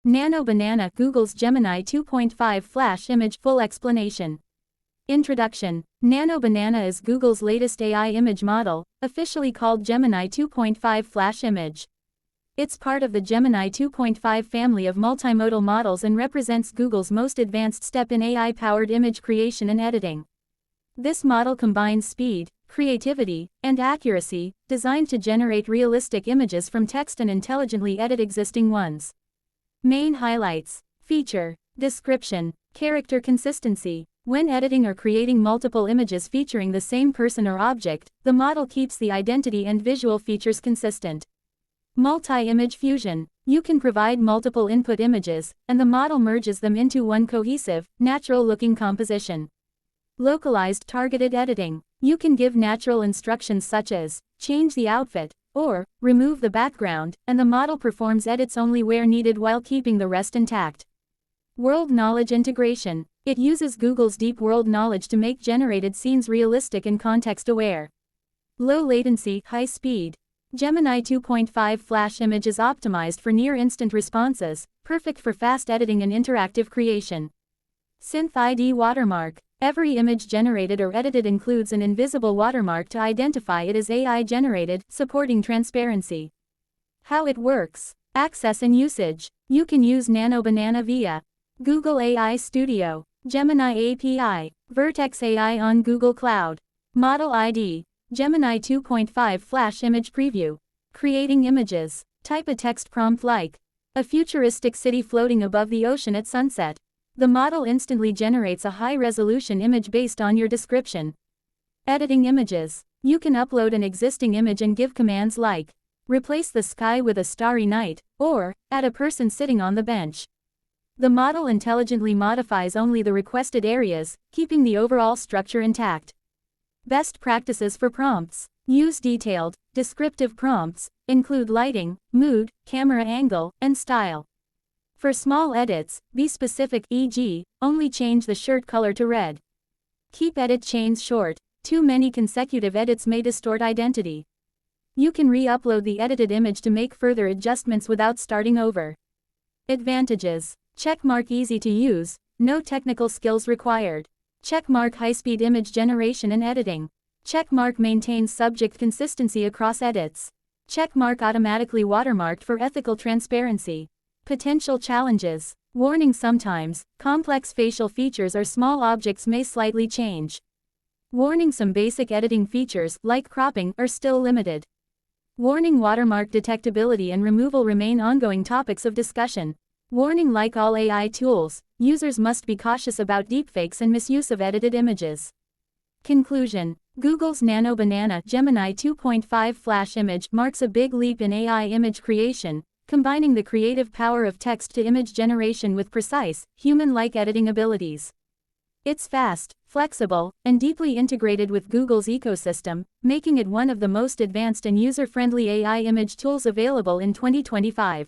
Nano Banana, Google's Gemini 2.5 Flash Image Full Explanation. Introduction. Nano Banana is Google's latest AI image model, officially called Gemini 2.5 Flash Image. It's part of the Gemini 2.5 family of multimodal models and represents Google's most advanced step in AI-powered image creation and editing. This model combines speed, creativity, and accuracy, designed to generate realistic images from text and intelligently edit existing ones. Main highlights. Feature. Description. Character consistency. When editing or creating multiple images featuring the same person or object, the model keeps the identity and visual features consistent. Multi-image fusion. You can provide multiple input images, and the model merges them into one cohesive, natural-looking composition. Localized targeted editing. You can give natural instructions such as, change the outfit, or, remove the background, and the model performs edits only where needed while keeping the rest intact. World knowledge integration. It uses Google's deep world knowledge to make generated scenes realistic and context-aware. Low latency, high speed. Gemini 2.5 Flash Image is optimized for near-instant responses, perfect for fast editing and interactive creation. Synth ID watermark. Every image generated or edited includes an invisible watermark to identify it as AI-generated, supporting transparency. How it works. Access and usage. You can use Nano Banana via Google AI Studio, Gemini API, Vertex AI on Google Cloud. Model ID. Gemini 2.5 Flash Image Preview. Creating images. Type a text prompt like, a futuristic city floating above the ocean at sunset. The model instantly generates a high-resolution image based on your description. Editing images. You can upload an existing image and give commands like, replace the sky with a starry night, or, add a person sitting on the bench. The model intelligently modifies only the requested areas, keeping the overall structure intact. Best practices for prompts. Use detailed, descriptive prompts, include lighting, mood, camera angle, and style. For small edits, be specific, e.g., only change the shirt color to red. Keep edit chains short. Too many consecutive edits may distort identity. You can re-upload the edited image to make further adjustments without starting over. Advantages. Checkmark easy to use, no technical skills required. Checkmark high-speed image generation and editing. Checkmark maintains subject consistency across edits. Checkmark automatically watermarked for ethical transparency. Potential challenges. Warning: sometimes, complex facial features or small objects may slightly change. Warning: some basic editing features, like cropping, are still limited. Warning: watermark detectability and removal remain ongoing topics of discussion. Warning: like all AI tools, users must be cautious about deepfakes and misuse of edited images. Conclusion. Google's Nano Banana Gemini 2.5 Flash Image marks a big leap in AI image creation, combining the creative power of text-to-image generation with precise, human-like editing abilities. It's fast, flexible, and deeply integrated with Google's ecosystem, making it one of the most advanced and user-friendly AI image tools available in 2025.